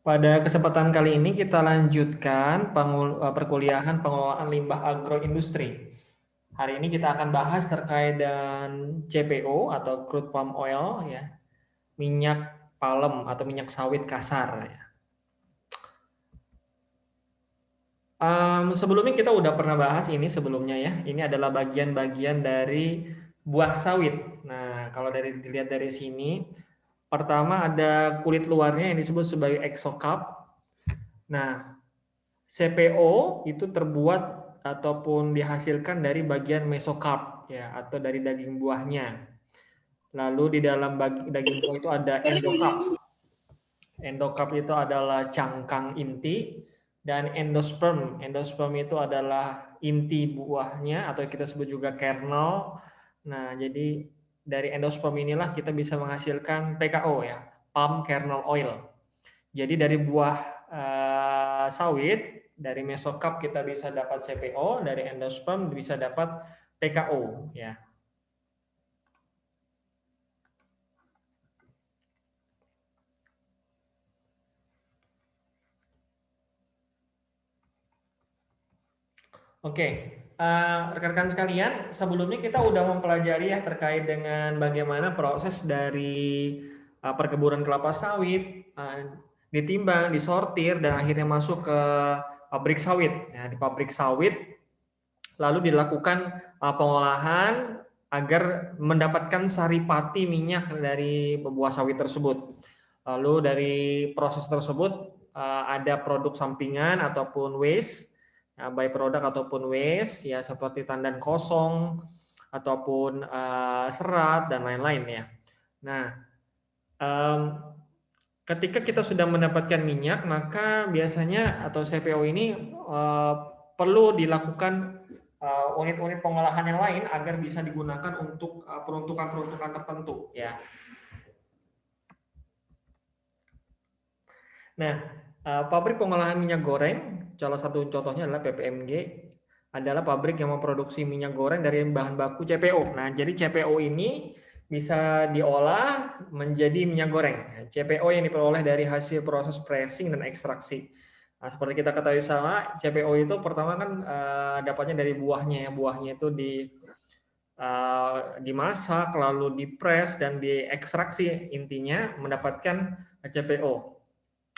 Pada kesempatan kali ini kita lanjutkan perkuliahan pengelolaan limbah agroindustri. Hari ini kita akan bahas terkait dengan CPO atau crude palm oil, ya, minyak palem atau minyak sawit kasar. Ya. Sebelumnya kita udah pernah bahas ini sebelumnya ya. Ini adalah bagian-bagian dari buah sawit. Nah, kalau dilihat dari sini, pertama ada kulit luarnya yang disebut sebagai exocarp. Nah, CPO itu terbuat ataupun dihasilkan dari bagian mesokarp ya atau dari daging buahnya. Lalu di dalam daging buah itu ada endokarp. Endokarp itu adalah cangkang inti dan endosperm. Endosperm itu adalah inti buahnya atau kita sebut juga kernel. Nah, jadi dari endosperm inilah kita bisa menghasilkan PKO ya, palm kernel oil. Jadi dari buah sawit, dari mesokarp kita bisa dapat CPO, dari endosperm bisa dapat PKO ya. Oke, rekan-rekan sekalian, sebelumnya kita udah mempelajari ya terkait dengan bagaimana proses dari perkebunan kelapa sawit, ditimbang, disortir, dan akhirnya masuk ke pabrik sawit. Nah, di pabrik sawit lalu dilakukan pengolahan agar mendapatkan saripati minyak dari buah sawit tersebut. Lalu dari proses tersebut ada produk sampingan ataupun waste, byproduct ataupun waste ya seperti tandan kosong ataupun serat dan lain-lain ya. Nah, ketika kita sudah mendapatkan minyak, maka biasanya atau CPO ini perlu dilakukan unit-unit pengolahan yang lain agar bisa digunakan untuk peruntukan-peruntukan tertentu ya. Nah, pabrik pengolahan minyak goreng, salah satu contohnya adalah PPMG, adalah pabrik yang memproduksi minyak goreng dari bahan baku CPO. Nah, jadi CPO ini bisa diolah menjadi minyak goreng. CPO yang diperoleh dari hasil proses pressing dan ekstraksi. Nah, seperti kita ketahui sama, CPO itu pertama kan dapatnya dari buahnya. Buahnya itu dimasak, lalu dipres dan diekstraksi, intinya mendapatkan CPO.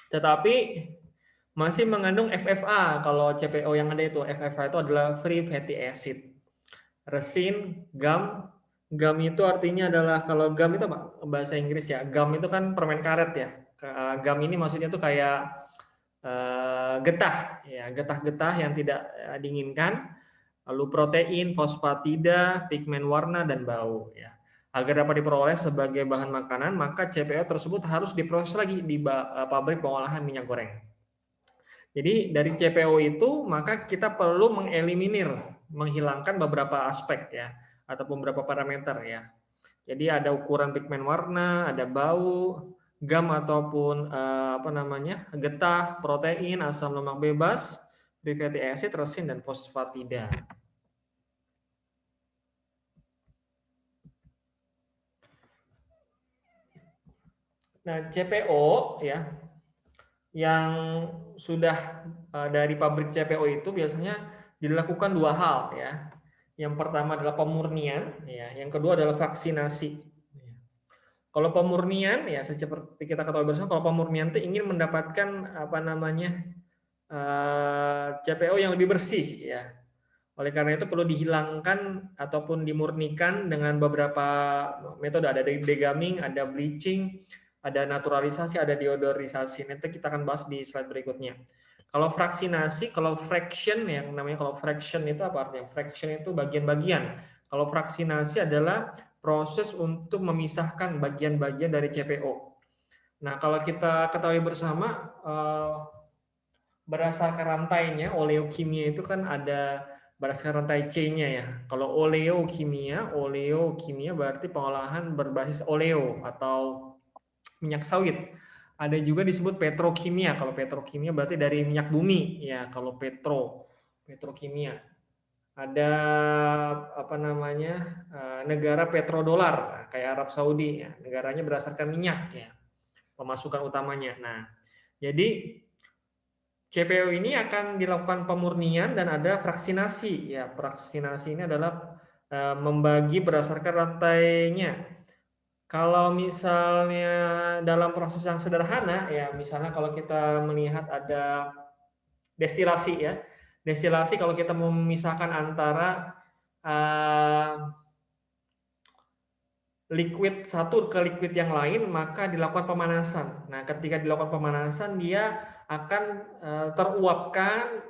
Tetapi masih mengandung FFA. Kalau CPO yang ada itu, FFA itu adalah free fatty acid. Resin, gum. Gum itu artinya adalah, kalau gum itu bahasa Inggris ya, gum itu kan permen karet ya. Gum ini maksudnya tuh kayak getah, ya, getah-getah yang tidak diinginkan. Lalu protein, fosfatida, pigmen warna, dan bau. Ya. Agar dapat diperoleh sebagai bahan makanan, maka CPO tersebut harus diproses lagi di pabrik pengolahan minyak goreng. Jadi dari CPO itu maka kita perlu mengeliminir, menghilangkan beberapa aspek ya, ataupun beberapa parameter ya. Jadi ada ukuran pigmen warna, ada bau, gam ataupun getah, protein, asam lemak bebas, free fatty acid, resin, dan fosfatida. Nah, CPO ya yang sudah dari pabrik CPO itu biasanya dilakukan dua hal ya. Yang pertama adalah pemurnian ya, yang kedua adalah vaksinasi. Kalau pemurnian ya seperti kita ketahui bersama, kalau pemurnian itu ingin mendapatkan CPO yang lebih bersih ya. Oleh karena itu perlu dihilangkan ataupun dimurnikan dengan beberapa metode. Ada degamming, ada bleaching, ada naturalisasi, ada deodorisasi. Nanti kita akan bahas di slide berikutnya. Kalau vaksinasi, kalau fraction yang namanya, kalau fraction itu apa artinya? Fraction itu bagian-bagian. Kalau vaksinasi adalah proses untuk memisahkan bagian-bagian dari CPO. Nah, kalau kita ketahui bersama berdasarkan rantainya, oleokimia itu kan ada berdasarkan rantai C-nya ya. Kalau oleokimia berarti pengolahan berbasis oleo atau minyak sawit. Ada juga disebut petrokimia. Kalau petrokimia berarti dari minyak bumi ya. Kalau petrokimia. Ada negara petrodolar kayak Arab Saudi ya. Negaranya berdasarkan minyak ya. Pemasukan utamanya. Nah, Jadi CPO ini akan dilakukan pemurnian dan ada fraksinasi. Ya, fraksinasi ini adalah membagi berdasarkan rantainya. Kalau misalnya dalam proses yang sederhana, ya misalnya kalau kita melihat ada destilasi ya, destilasi kalau kita memisahkan antara liquid satu ke liquid yang lain, maka dilakukan pemanasan. Nah, ketika dilakukan pemanasan, dia akan teruapkan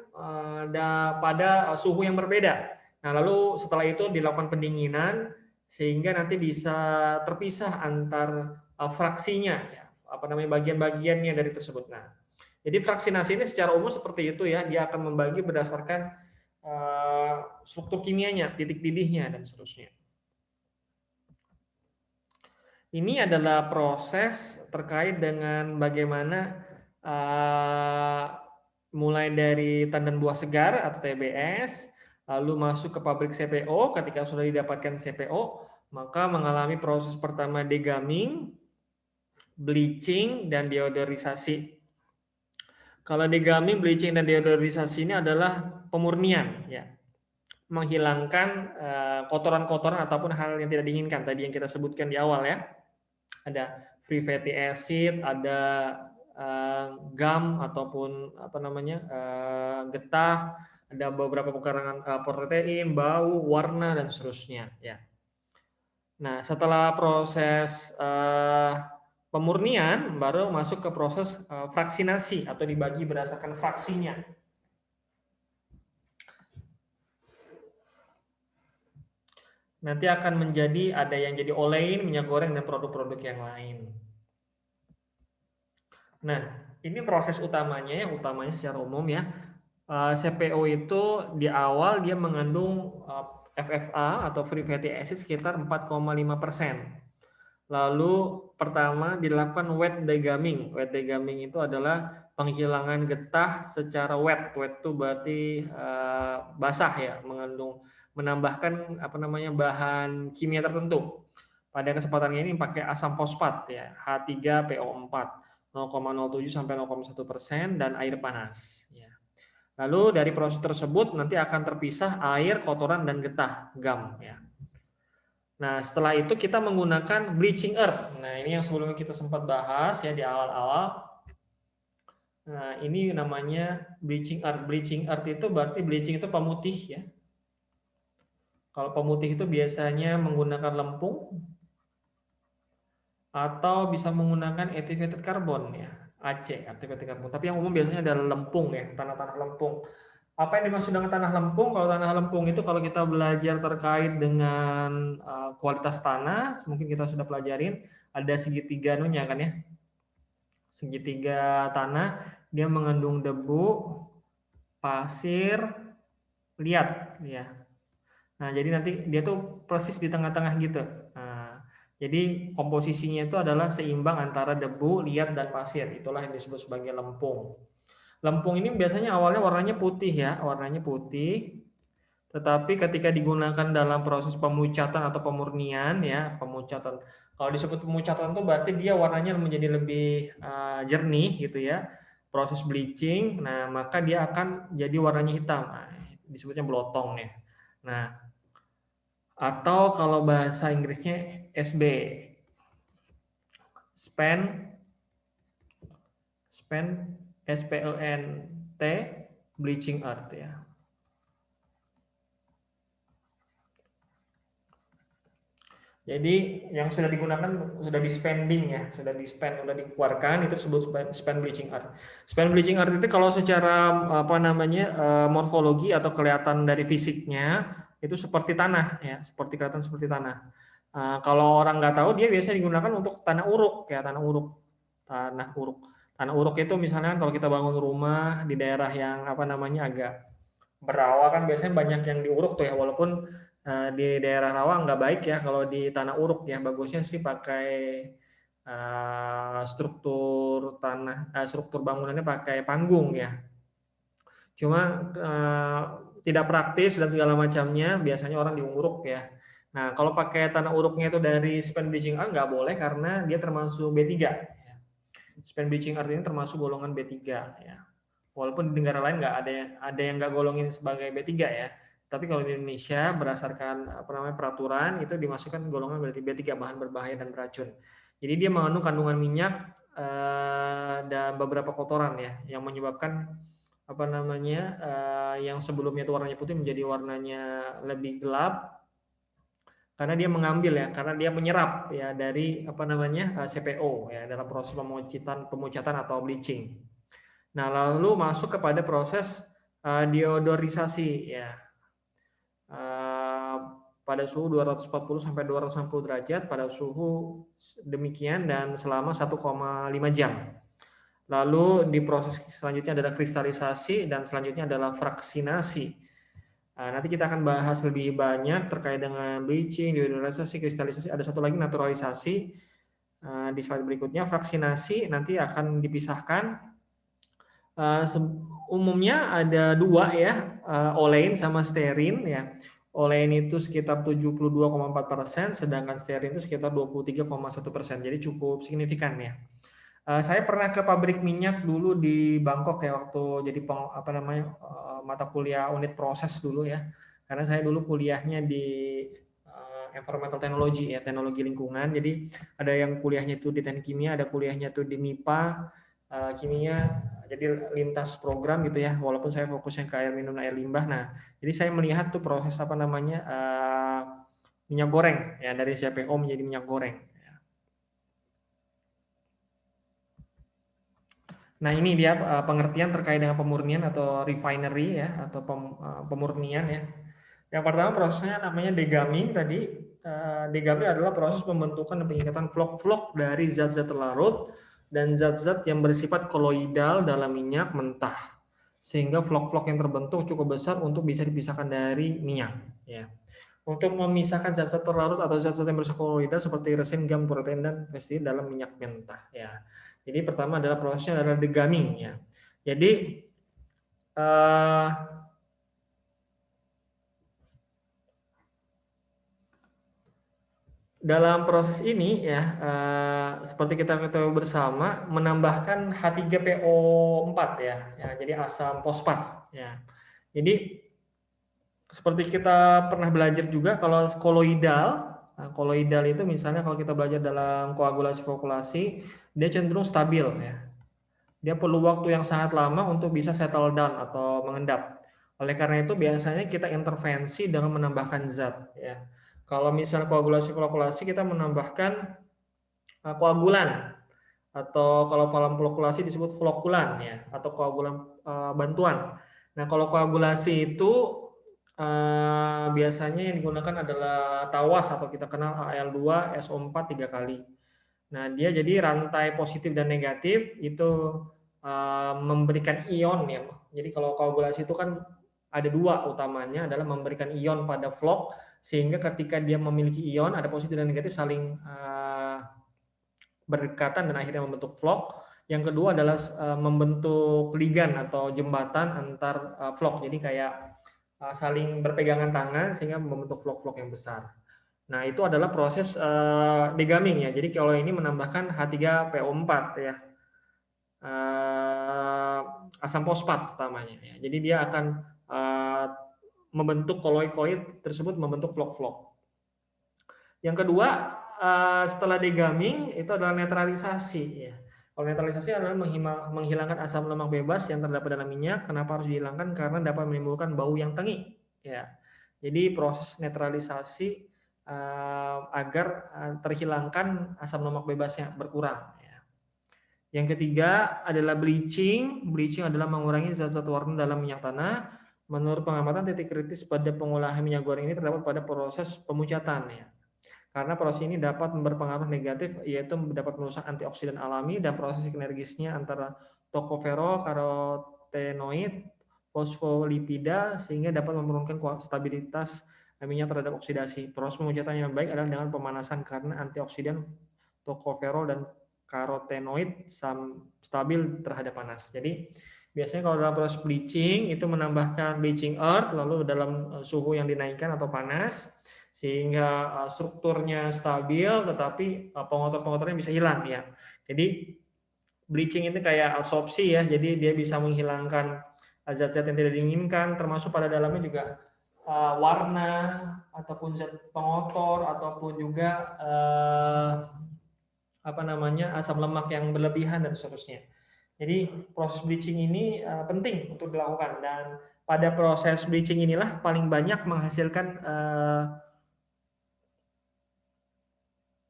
pada suhu yang berbeda. Nah, lalu setelah itu dilakukan pendinginan sehingga nanti bisa terpisah antar fraksinya, ya, apa namanya bagian-bagiannya dari tersebut. Nah, jadi fraksinasi ini secara umum seperti itu ya, dia akan membagi berdasarkan struktur kimianya, titik didihnya dan seterusnya. Ini adalah proses terkait dengan bagaimana mulai dari tandan buah segar atau TBS, lalu masuk ke pabrik CPO. Ketika sudah didapatkan CPO, maka mengalami proses pertama degamming, bleaching, dan deodorisasi. Kalau degamming, bleaching, dan deodorisasi ini adalah pemurnian, ya, menghilangkan kotoran-kotoran ataupun hal yang tidak diinginkan tadi yang kita sebutkan di awal ya. Ada free fatty acid, ada gum ataupun apa namanya getah, ada beberapa pekarangan protein, bau, warna dan seterusnya ya. Nah, setelah proses pemurnian baru masuk ke proses fraksinasi atau dibagi berdasarkan fraksinya. Nanti akan menjadi ada yang jadi olein, minyak goreng, dan produk-produk yang lain. Nah, ini proses utamanya, yang utamanya secara umum ya. CPO itu di awal dia mengandung FFA atau free fatty acid sekitar 4,5%. Lalu pertama dilakukan wet degamming. Wet degamming itu adalah penghilangan getah secara wet. Wet itu berarti basah ya, menambahkan apa namanya bahan kimia tertentu. Pada kesempatan ini pakai asam fosfat ya, H3PO4 0,07 sampai 0,1% dan air panas. Ya. Lalu dari proses tersebut nanti akan terpisah air, kotoran dan getah gam. Ya. Nah setelah itu kita menggunakan bleaching earth. Nah ini yang sebelumnya kita sempat bahas ya di awal-awal. Nah ini namanya bleaching earth. Bleaching earth itu berarti bleaching itu pemutih ya. Kalau pemutih itu biasanya menggunakan lempung atau bisa menggunakan activated carbon ya, AC, activated carbon. Tapi yang umum biasanya adalah lempung ya, tanah-tanah lempung. Apa yang dimaksud dengan tanah lempung? Kalau tanah lempung itu kalau kita belajar terkait dengan kualitas tanah, mungkin kita sudah pelajarin ada segitiga nunya kan ya. Segitiga tanah dia mengandung debu, pasir, liat ya. Nah, jadi nanti dia tuh persis di tengah-tengah gitu. Nah, jadi komposisinya itu adalah seimbang antara debu, liat, dan pasir. Itulah yang disebut sebagai lempung. Lempung ini biasanya awalnya warnanya putih ya, warnanya putih. Tetapi ketika digunakan dalam proses pemucatan atau pemurnian ya, pemucatan. Kalau disebut pemucatan itu berarti dia warnanya menjadi lebih jernih gitu ya. Proses bleaching, nah maka dia akan jadi warnanya hitam. Nah, disebutnya blotong ya. Nah, atau kalau bahasa Inggrisnya SB, spent SPENT, bleaching earth ya. Jadi yang sudah digunakan sudah di spending ya, sudah di spend, sudah dikeluarkan itu disebut spend bleaching earth. Spend bleaching earth itu kalau secara apa namanya morfologi atau kelihatan dari fisiknya itu seperti tanah ya, seperti kelihatan seperti tanah. Kalau orang nggak tahu dia biasa digunakan untuk tanah uruk ya, tanah uruk. Tanah uruk itu misalnya kalau kita bangun rumah di daerah yang apa namanya agak berawa kan biasanya banyak yang diuruk tuh ya, walaupun di daerah rawa nggak baik ya kalau di tanah uruk ya, bagusnya sih pakai struktur tanah, struktur bangunannya pakai panggung ya. Cuma tidak praktis dan segala macamnya, biasanya orang diuruk ya. Nah kalau pakai tanah uruknya itu dari spend bleaching nggak boleh karena dia termasuk B3. Spent bleaching earth ini termasuk golongan B3 ya. Walaupun di negara lain nggak ada yang nggak golongin sebagai B3 ya. Tapi kalau di Indonesia berdasarkan peraturan itu dimasukkan golongan berarti B3, bahan berbahaya dan beracun. Jadi dia mengandung kandungan minyak dan beberapa kotoran ya yang menyebabkan yang sebelumnya itu warnanya putih menjadi warnanya lebih gelap karena dia mengambil ya, karena dia menyerap ya dari CPO ya dalam proses pemucatan atau bleaching. Nah, lalu masuk kepada proses deodorisasi ya. Pada suhu 240 sampai 260 derajat pada suhu demikian dan selama 1,5 jam. Lalu di proses selanjutnya adalah kristalisasi dan selanjutnya adalah fraksinasi. Nanti kita akan bahas lebih banyak terkait dengan bleaching, deodorisasi, kristalisasi. Ada satu lagi naturalisasi di slide berikutnya. Fraksinasi nanti akan dipisahkan. Umumnya ada dua ya, olein sama stearin ya. Olein itu sekitar 72,4%, sedangkan stearin itu sekitar 23,1%. Jadi cukup signifikan ya. Saya pernah ke pabrik minyak dulu di Bangkok ya waktu jadi mata kuliah unit proses dulu ya. Karena saya dulu kuliahnya di environmental technology ya, teknologi lingkungan. Jadi ada yang kuliahnya itu di teknik kimia, ada kuliahnya itu di MIPA, kimia. Jadi lintas program gitu ya. Walaupun saya fokusnya ke air minum dan air limbah. Nah, jadi saya melihat tuh proses minyak goreng ya dari CPO menjadi minyak goreng. Nah, ini dia pengertian terkait dengan pemurnian atau refinery ya, atau pemurnian ya. Yang pertama prosesnya namanya degamming tadi. Degamming adalah proses pembentukan dan pengikatan vlog-vlog dari zat-zat terlarut dan zat-zat yang bersifat koloidal dalam minyak mentah. Sehingga vlog-vlog yang terbentuk cukup besar untuk bisa dipisahkan dari minyak. Ya. Untuk memisahkan zat-zat terlarut atau zat-zat yang bersifat koloidal seperti resin, gam, protein, dan pestisida dalam minyak mentah. Ya. Jadi pertama adalah prosesnya adalah degamming ya. Jadi dalam proses ini ya seperti kita ketahui bersama menambahkan H3PO4 ya, jadi asam fosfat ya. Jadi seperti kita pernah belajar juga kalau koloidal itu misalnya kalau kita belajar dalam koagulasi flokkulasi dia cenderung stabil ya. Dia perlu waktu yang sangat lama untuk bisa settle down atau mengendap. Oleh karena itu biasanya kita intervensi dengan menambahkan zat ya. Kalau misalnya koagulasi kita menambahkan koagulan atau kalau dalam flokkulasi disebut flokulan ya atau koagulan bantuan. Nah, kalau koagulasi itu biasanya yang digunakan adalah tawas atau kita kenal Al2 SO4 3 kali. Nah, dia jadi rantai positif dan negatif itu memberikan ion ya. Jadi kalau koagulasi itu kan ada dua utamanya adalah memberikan ion pada vlog sehingga ketika dia memiliki ion ada positif dan negatif saling berdekatan dan akhirnya membentuk vlog. Yang kedua adalah membentuk ligan atau jembatan antar vlog. Jadi kayak saling berpegangan tangan sehingga membentuk vlog-vlog yang besar. Nah, itu adalah proses degamming ya. Jadi kalau ini menambahkan H3PO4 ya. Asam fosfat utamanya ya. Jadi dia akan membentuk koloid tersebut membentuk vlog-vlog. Yang kedua setelah degamming itu adalah netralisasi ya. Kalau netralisasi adalah menghilangkan asam lemak bebas yang terdapat dalam minyak. Kenapa harus dihilangkan? Karena dapat menimbulkan bau yang tengik ya. Jadi proses netralisasi agar terhilangkan asam lemak bebasnya berkurang ya. Yang ketiga adalah bleaching. Bleaching adalah mengurangi zat-zat warna dalam minyak tanah. Menurut pengamatan titik kritis pada pengolahan minyak goreng ini terdapat pada proses pemucatan ya. Karena proses ini dapat berpengaruh negatif yaitu dapat merusak antioksidan alami dan proses sinergisnya antara tocopherol, karotenoid, fosfolipida sehingga dapat menurunkan stabilitas minyak terhadap oksidasi. Proses pemucatan yang baik adalah dengan pemanasan karena antioksidan tocopherol dan karotenoid stabil terhadap panas. Jadi biasanya kalau dalam proses bleaching itu menambahkan bleaching earth lalu dalam suhu yang dinaikkan atau panas sehingga strukturnya stabil tetapi pengotor-pengotornya bisa hilang ya. Jadi Bleaching itu kayak absorpsi ya, jadi dia bisa menghilangkan zat-zat yang tidak diinginkan, termasuk pada dalamnya juga warna ataupun zat pengotor ataupun juga asam lemak yang berlebihan dan seterusnya. Jadi proses bleaching ini penting untuk dilakukan, dan pada proses bleaching inilah paling banyak menghasilkan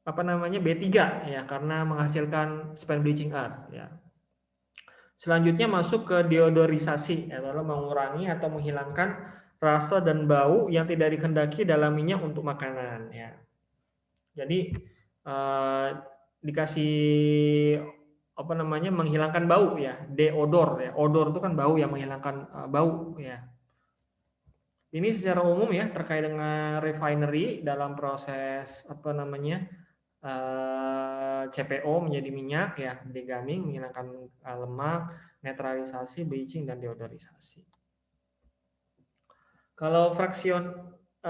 B3 ya, karena menghasilkan spent bleaching earth ya. Selanjutnya masuk ke deodorisasi, adalah mengurangi atau menghilangkan rasa dan bau yang tidak dikehendaki dalam minyak untuk makanan ya. Jadi dikasih menghilangkan bau ya, deodor ya. Odor itu kan bau, yang menghilangkan bau ya. Ini secara umum ya terkait dengan refinery dalam proses CPO menjadi minyak ya, degaming menghilangkan lemak, netralisasi, bleaching, dan deodorisasi. Kalau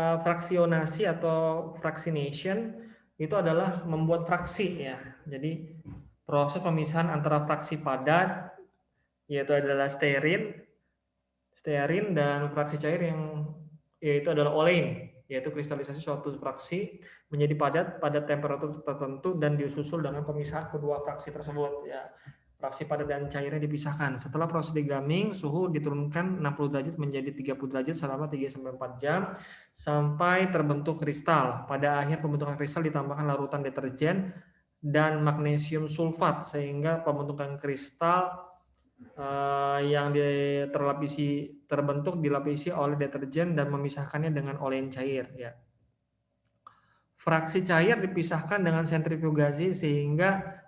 fraksionasi atau fractionation itu adalah membuat fraksi ya. Jadi proses pemisahan antara fraksi padat, yaitu adalah stearin dan fraksi cair yang yaitu adalah olein, yaitu kristalisasi suatu fraksi menjadi padat pada temperatur tertentu dan disusul dengan pemisahan kedua fraksi tersebut ya. Fraksi padat dan cairnya dipisahkan. Setelah proses degaming, suhu diturunkan 60 derajat menjadi 30 derajat selama 3-4 jam sampai terbentuk kristal. Pada akhir pembentukan kristal ditambahkan larutan deterjen dan magnesium sulfat sehingga pembentukan kristal yang terbentuk dilapisi oleh deterjen dan memisahkannya dengan olein cair ya. Fraksi cair dipisahkan dengan sentrifugasi sehingga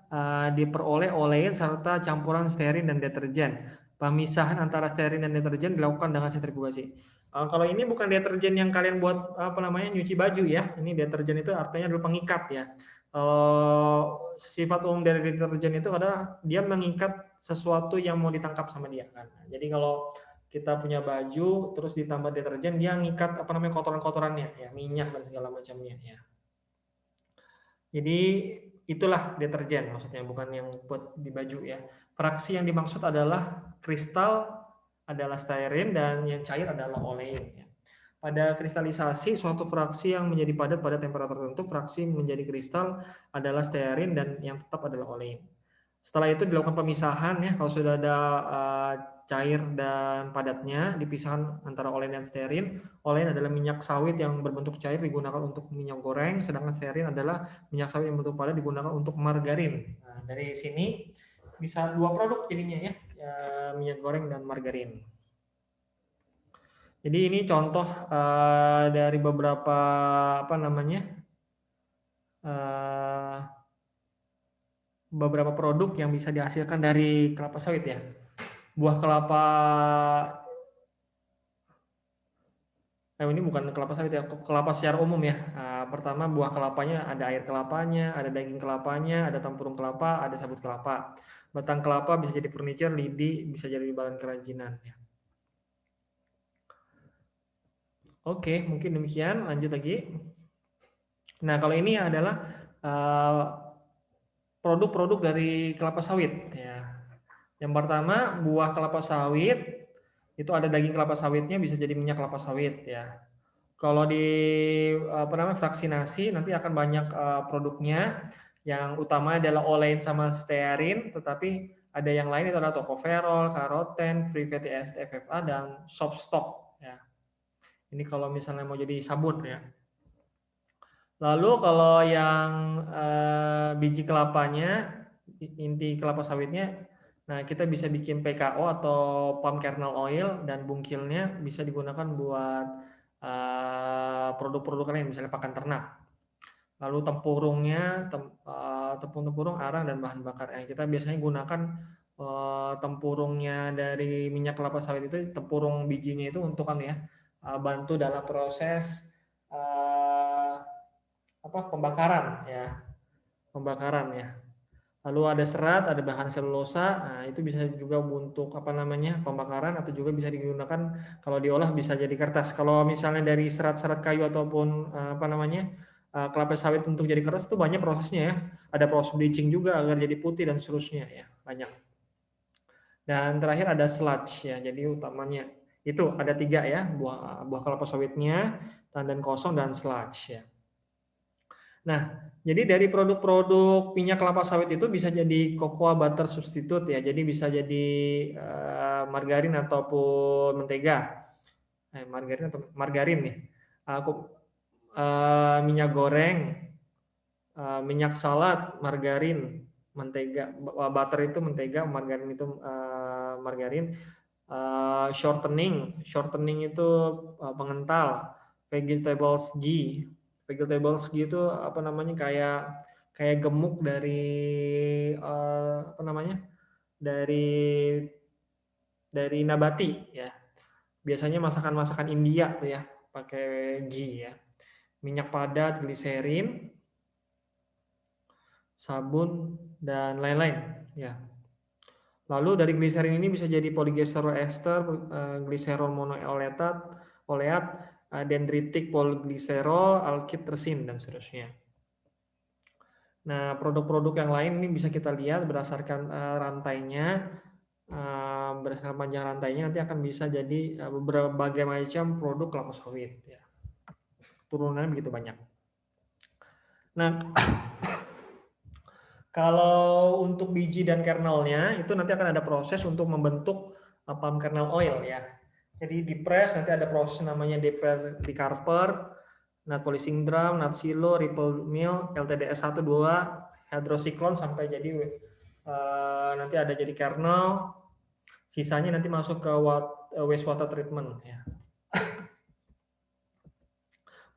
diperoleh olein serta campuran stearin dan deterjen. Pemisahan antara stearin dan deterjen dilakukan dengan sentrifugasi. Kalau ini bukan deterjen yang kalian buat nyuci baju ya. Ini deterjen itu artinya adalah pengikat ya. Sifat umum dari deterjen itu adalah dia mengikat sesuatu yang mau ditangkap sama dia kan. Jadi kalau kita punya baju terus ditambah deterjen, dia ngikat kotoran-kotorannya ya, minyak dan segala macamnya ya. Jadi itulah deterjen maksudnya, bukan yang buat di baju ya. Fraksi yang dimaksud adalah kristal adalah stearin dan yang cair adalah olein ya. Pada kristalisasi suatu fraksi yang menjadi padat pada temperatur tertentu, fraksi menjadi kristal adalah stearin dan yang tetap adalah olein. Setelah itu dilakukan pemisahan ya, kalau sudah ada cair dan padatnya, dipisahkan antara olein dan stearin. Olein adalah minyak sawit yang berbentuk cair digunakan untuk minyak goreng, sedangkan stearin adalah minyak sawit yang berbentuk padat digunakan untuk margarin. Nah, dari sini bisa dua produk jadinya ya, minyak goreng dan margarin. Jadi ini contoh dari beberapa beberapa produk yang bisa dihasilkan dari kelapa sawit ya. Buah kelapa, ini bukan kelapa sawit ya, kelapa secara umum ya. Pertama buah kelapanya ada air kelapanya, ada daging kelapanya, ada tempurung kelapa, ada sabut kelapa. Batang kelapa bisa jadi furniture, lidi bisa jadi bahan kerajinan ya. Oke, mungkin demikian. Lanjut lagi. Nah, kalau ini adalah produk-produk dari kelapa sawit ya. Yang pertama, buah kelapa sawit itu ada daging kelapa sawitnya, bisa jadi minyak kelapa sawit ya. Kalau di fraksinasi nanti akan banyak produknya. Yang utama adalah olein sama stearin, tetapi ada yang lain itu adalah tocopherol, karoten, free fatty acid FFA, dan soft stock ya. Ini kalau misalnya mau jadi sabun ya. Lalu kalau yang biji kelapanya, inti kelapa sawitnya, nah kita bisa bikin PKO atau palm kernel oil, dan bungkilnya bisa digunakan buat produk-produk lain, misalnya pakan ternak. Lalu tempurungnya, tepung-tempurung, arang, dan bahan bakar. Kita biasanya gunakan tempurungnya dari minyak kelapa sawit itu, tempurung bijinya itu untuk bantu dalam proses pembakaran ya. Lalu ada serat, ada bahan selulosa, nah itu bisa juga untuk pembakaran, atau juga bisa digunakan kalau diolah bisa jadi kertas. Kalau misalnya dari serat-serat kayu ataupun kelapa sawit untuk jadi keras itu banyak prosesnya ya. Ada proses bleaching juga agar jadi putih dan seterusnya ya, banyak. Dan terakhir ada sludge ya. Jadi utamanya itu ada 3 ya, buah kelapa sawitnya, tandan kosong dan sludge ya. Nah, jadi dari produk-produk minyak kelapa sawit itu bisa jadi cocoa butter substitute ya. Jadi bisa jadi margarin ataupun mentega. Margarin nih. Minyak goreng, minyak salad, margarin, mentega, butter itu mentega, margarin itu margarin, shortening itu pengental, vegetables ghee itu apa namanya kayak gemuk dari apa namanya dari nabati ya. Biasanya masakan India tuh ya pakai ghee ya. Minyak padat, gliserin, sabun dan lain-lain ya. Lalu dari gliserin ini bisa jadi polyester ester, gliserol oleat, dendritik polyglycerol, alkyd resin dan seterusnya. Nah, produk-produk yang lain ini bisa kita lihat berdasarkan rantainya, berdasarkan panjang rantainya nanti akan bisa jadi berbagai macam produk kelapa sawit. Ya. Turunannya begitu banyak. Nah, kalau untuk biji dan kernelnya itu nanti akan ada proses untuk membentuk palm kernel oil ya. Jadi di press nanti ada proses namanya decarper, nut polishing drum, nut silo, ripple mill, LTDS 1 2, hydrocyclone sampai jadi nanti ada jadi kernel. Sisanya nanti masuk ke wastewater treatment ya.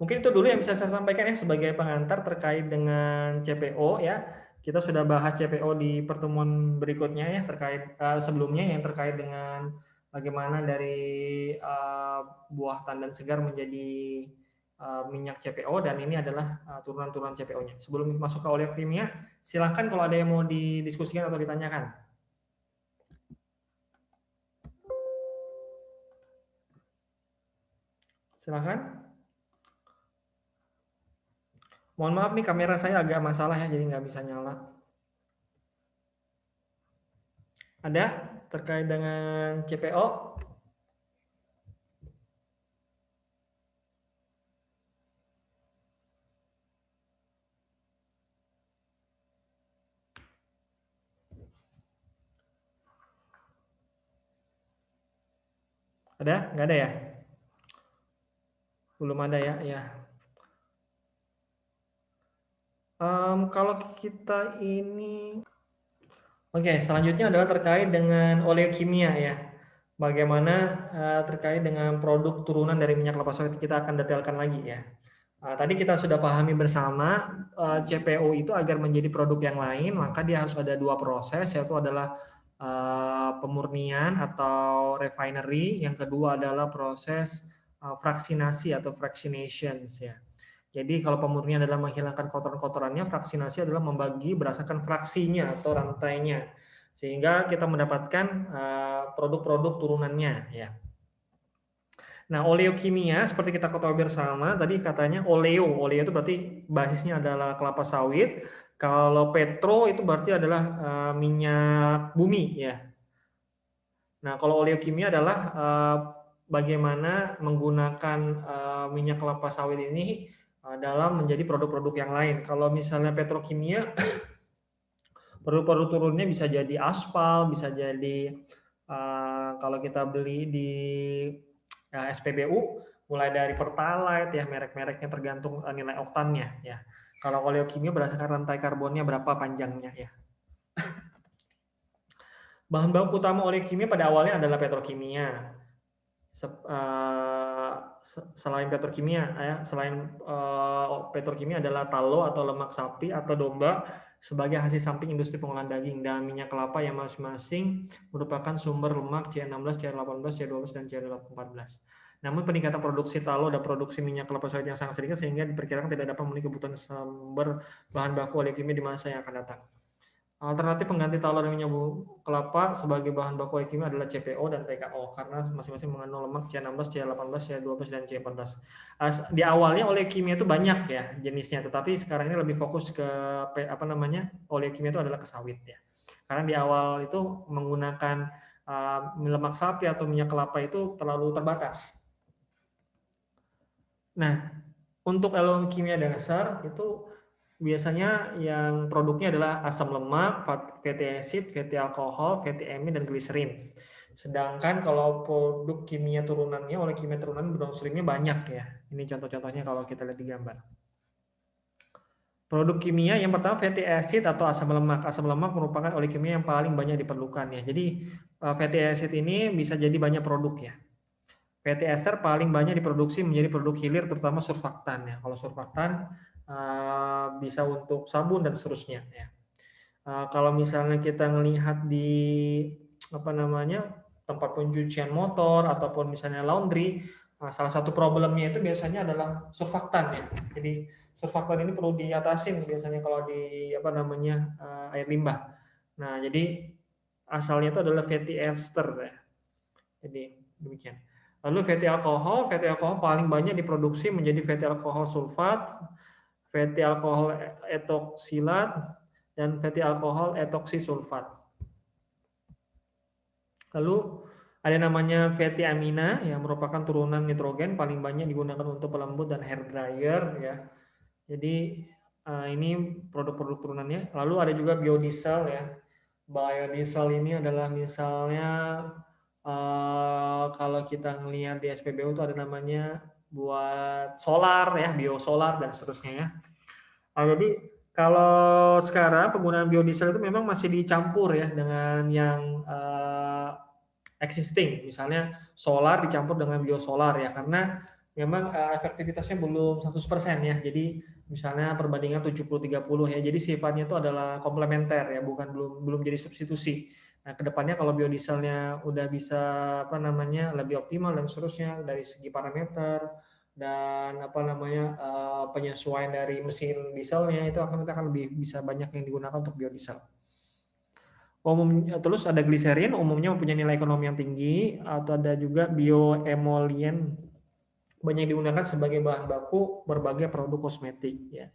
Mungkin itu dulu yang bisa saya sampaikan ya sebagai pengantar terkait dengan CPO ya. Kita sudah bahas CPO di pertemuan berikutnya ya terkait sebelumnya yang terkait dengan bagaimana dari buah tandan segar menjadi minyak CPO dan ini adalah turunan-turunan CPO-nya. Sebelum masuk ke oleokimia, silakan kalau ada yang mau didiskusikan atau ditanyakan. Silakan. Mohon maaf nih kamera saya agak masalah ya, jadi nggak bisa nyala. Ada terkait dengan CPO? Ada? Nggak ada ya? Belum ada ya? Ya. Kalau kita ini... Oke, selanjutnya adalah terkait dengan oleokimia ya. Bagaimana terkait dengan produk turunan dari minyak kelapa sawit, kita akan detailkan lagi ya. Tadi kita sudah pahami bersama CPO itu agar menjadi produk yang lain, maka dia harus ada 2 proses, yaitu adalah pemurnian atau refinery, yang kedua adalah proses fraksinasi atau fractionations ya. Jadi kalau pemurnian adalah menghilangkan kotoran-kotorannya, fraksinasi adalah membagi berdasarkan fraksinya atau rantainya, sehingga kita mendapatkan produk-produk turunannya ya. Nah, oleokimia seperti kita ketahui bersama tadi katanya oleo itu berarti basisnya adalah kelapa sawit. Kalau petro itu berarti adalah minyak bumi ya. Nah, kalau oleokimia adalah bagaimana menggunakan minyak kelapa sawit ini dalam menjadi produk-produk yang lain. Kalau misalnya petrokimia, produk-produk turunnya bisa jadi aspal, bisa jadi kalau kita beli di SPBU, mulai dari Pertalite ya, merek-mereknya tergantung nilai oktannya ya. Kalau oleokimia berdasarkan rantai karbonnya berapa panjangnya ya. Bahan baku utama oleokimia pada awalnya adalah petrokimia. Selain petrokimia ya, petrokimia adalah tallow atau lemak sapi atau domba sebagai hasil samping industri pengolahan daging dan minyak kelapa yang masing-masing merupakan sumber lemak CR16, CR18, CR12 dan CR14. Namun peningkatan produksi tallow dan produksi minyak kelapa sawit yang sangat sedikit sehingga diperkirakan tidak dapat memenuhi kebutuhan sumber bahan baku oleokimia di masa yang akan datang. Alternatif pengganti taulo dan minyak kelapa sebagai bahan baku oleh kimia adalah CPO dan PKO karena masing-masing mengandung lemak C16, C18, C12, dan C14. Di awalnya oleh kimia itu banyak ya jenisnya, tetapi sekarang ini lebih fokus ke oleh kimia itu adalah ke sawit ya. Karena di awal itu menggunakan lemak sapi atau minyak kelapa itu terlalu terbatas. Nah, untuk elemen kimia dasar itu biasanya yang produknya adalah asam lemak, fatty acid, fatty alkohol, fatty amine, dan gliserin. Sedangkan kalau produk kimia turunannya, oleh kimia turunan downstreamnya banyak ya. Ini contoh-contohnya kalau kita lihat di gambar. Produk kimia yang pertama fatty acid atau asam lemak. Asam lemak merupakan oleh kimia yang paling banyak diperlukan ya. Jadi fatty acid ini bisa jadi banyak produk ya. Fatty ester paling banyak diproduksi menjadi produk hilir terutama surfaktan ya. Kalau surfaktan bisa untuk sabun dan seterusnya ya. Kalau misalnya kita melihat di tempat pencucian motor ataupun misalnya laundry, salah satu problemnya itu biasanya adalah surfaktan ya. Jadi surfaktan ini perlu diatasin biasanya kalau di air limbah. Nah, jadi asalnya itu adalah fatty ester ya. Jadi demikian. Lalu fatty alkohol paling banyak diproduksi menjadi fatty alkohol sulfat, fatty alkohol etoksilat, dan fatty alkohol etoksisulfat. Lalu ada namanya fatty amina yang merupakan turunan nitrogen paling banyak digunakan untuk pelembut dan hair dryer ya. Jadi ini produk-produk turunannya. Lalu ada juga biodiesel ya. Biodiesel ini adalah misalnya kalau kita melihat di SPBU itu ada namanya buat solar ya, biosolar dan seterusnya ya. Jadi kalau sekarang penggunaan biodiesel itu memang masih dicampur ya dengan yang existing, misalnya solar dicampur dengan biosolar ya, karena memang efektivitasnya belum 100% ya. Jadi misalnya perbandingan 70-30 ya. Jadi sifatnya itu adalah komplementer ya, bukan belum jadi substitusi. Nah, kedepannya kalau biodieselnya udah bisa lebih optimal dan seterusnya dari segi parameter dan penyesuaian dari mesin dieselnya itu akan lebih bisa banyak yang digunakan untuk biodiesel. Terus ada gliserin, umumnya mempunyai nilai ekonomi yang tinggi, atau ada juga bioemolien, banyak digunakan sebagai bahan baku berbagai produk kosmetik ya.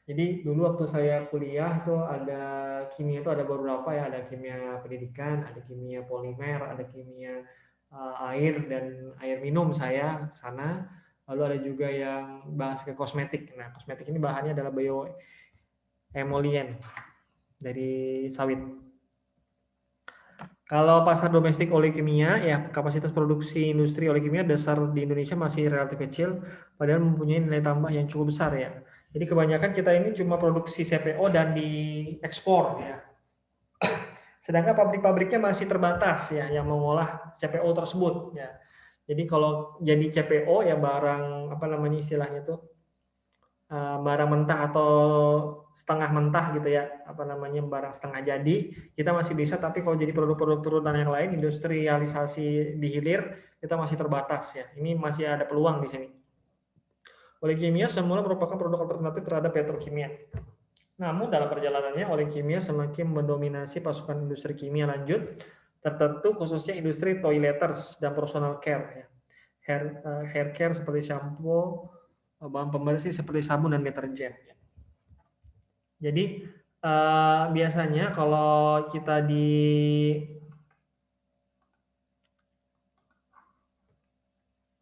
Jadi dulu waktu saya kuliah itu ada kimia itu ada beberapa ya, ada kimia pendidikan, ada kimia polimer, ada kimia air dan air minum saya sana. Lalu ada juga yang bahas ke kosmetik. Nah, kosmetik ini bahannya adalah bioemolien dari sawit. Kalau pasar domestik oleh kimia, ya kapasitas produksi industri oleh kimia dasar di Indonesia masih relatif kecil, padahal mempunyai nilai tambah yang cukup besar ya. Jadi kebanyakan kita ini cuma produksi CPO dan diekspor ya. Sedangkan pabrik-pabriknya masih terbatas ya yang mengolah CPO tersebut ya. Jadi kalau jadi CPO ya barang istilahnya itu barang mentah atau setengah mentah gitu ya, barang setengah jadi kita masih bisa, tapi kalau jadi produk-produk turunan yang lain, industrialisasi di hilir kita masih terbatas ya. Ini masih ada peluang di sini. Oleh kimia semula merupakan produk alternatif terhadap petrokimia. Namun dalam perjalanannya oleh kimia semakin mendominasi pasukan industri kimia lanjut tertentu, khususnya industri toileters dan personal care ya. Hair care seperti shampoo, bahan pembersih seperti sabun dan deterjen. Jadi biasanya kalau kita di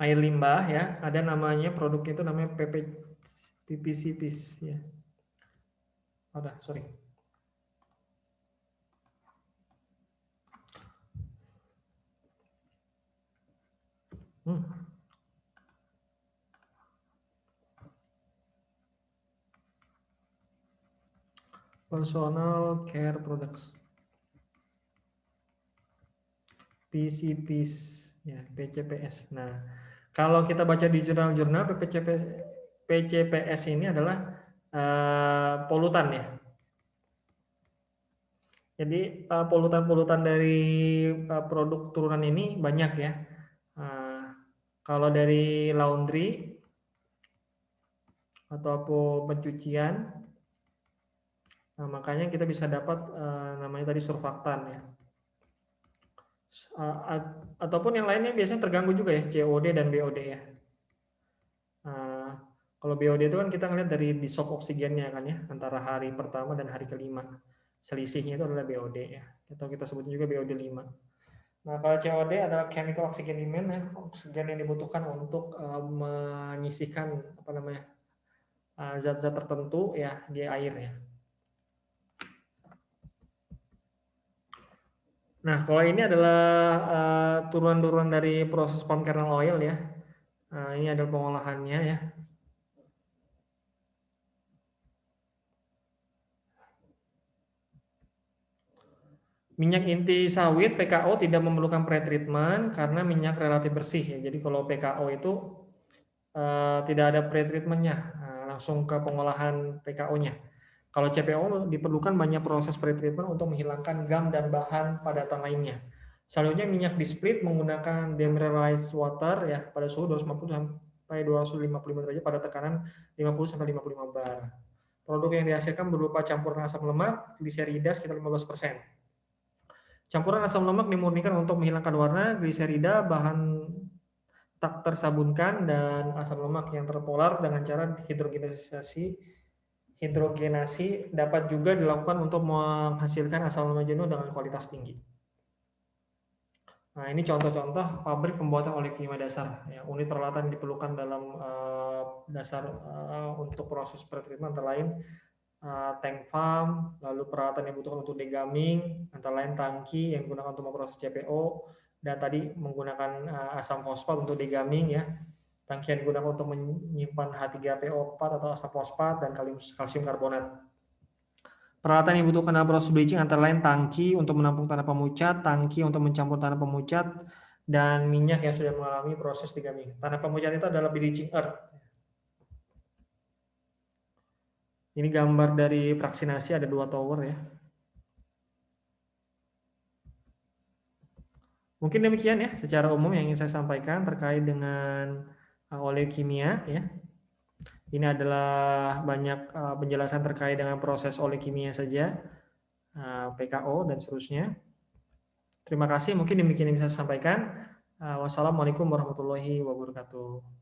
air limbah ya, ada namanya produknya itu namanya PPCPs ya. Sorry. Personal care products. PCPs ya, PCPS. Nah, kalau kita baca di jurnal-jurnal PCPS ini adalah polutan ya. Jadi polutan-polutan dari produk turunan ini banyak ya. Kalau dari laundry ataupun pencucian Nah, makanya kita bisa dapat namanya tadi surfaktan ya. Ataupun yang lainnya biasanya terganggu juga ya, COD dan BOD ya. Nah, kalau BOD itu kan kita ngeliat dari dissolve oksigennya kan ya, antara hari pertama dan hari kelima. Selisihnya itu adalah BOD ya. Atau kita sebutnya juga BOD 5. Nah, kalau COD adalah chemical oxygen demand ya, oksigen yang dibutuhkan untuk menyisihkan apa namanya zat-zat tertentu ya di air ya. Nah, kalau ini adalah turunan-turunan dari proses palm kernel oil ya. Ini adalah pengolahannya ya. Minyak inti sawit PKO tidak memerlukan pretreatment karena minyak relatif bersih ya. Jadi kalau PKO itu tidak ada pretreatmentnya, langsung ke pengolahan PKO-nya. Kalau CPO diperlukan banyak proses pretreatment untuk menghilangkan gam dan bahan padatan lainnya. Selanjutnya minyak di split menggunakan demineralized water ya pada suhu 250 sampai 255 derajat pada tekanan 50 sampai 55 bar. Produk yang dihasilkan berupa campuran asam lemak, gliserida sekitar 15%. Campuran asam lemak dimurnikan untuk menghilangkan warna, gliserida bahan tak tersabunkan, dan asam lemak yang terpolar dengan cara hidrogenasi dapat juga dilakukan untuk menghasilkan asam lemak jenuh dengan kualitas tinggi. Nah, ini contoh-contoh pabrik pembuatan oleh kimia dasar. Ya, unit peralatan diperlukan dalam dasar untuk proses pretreatment antara lain tank farm, lalu peralatan yang dibutuhkan untuk degamming, antara lain tangki yang digunakan untuk memproses CPO, dan tadi menggunakan asam fosfat untuk degamming ya. Tangki yang digunakan untuk menyimpan H3PO4 atau asam fosfat dan kalsium karbonat. Peralatan yang dibutuhkan dalam proses bleaching antara lain tangki untuk menampung tanah pemucat, tangki untuk mencampur tanah pemucat, dan minyak yang sudah mengalami proses degamming. Tanah pemucat itu adalah bleaching earth. Ini gambar dari fraksinasi, ada 2 tower ya. Mungkin demikian ya secara umum yang ingin saya sampaikan terkait dengan oleokimia ya. Ini adalah banyak penjelasan terkait dengan proses oleokimia saja, PKO dan seterusnya. Terima kasih, mungkin demikian yang bisa saya sampaikan. Wassalamualaikum warahmatullahi wabarakatuh.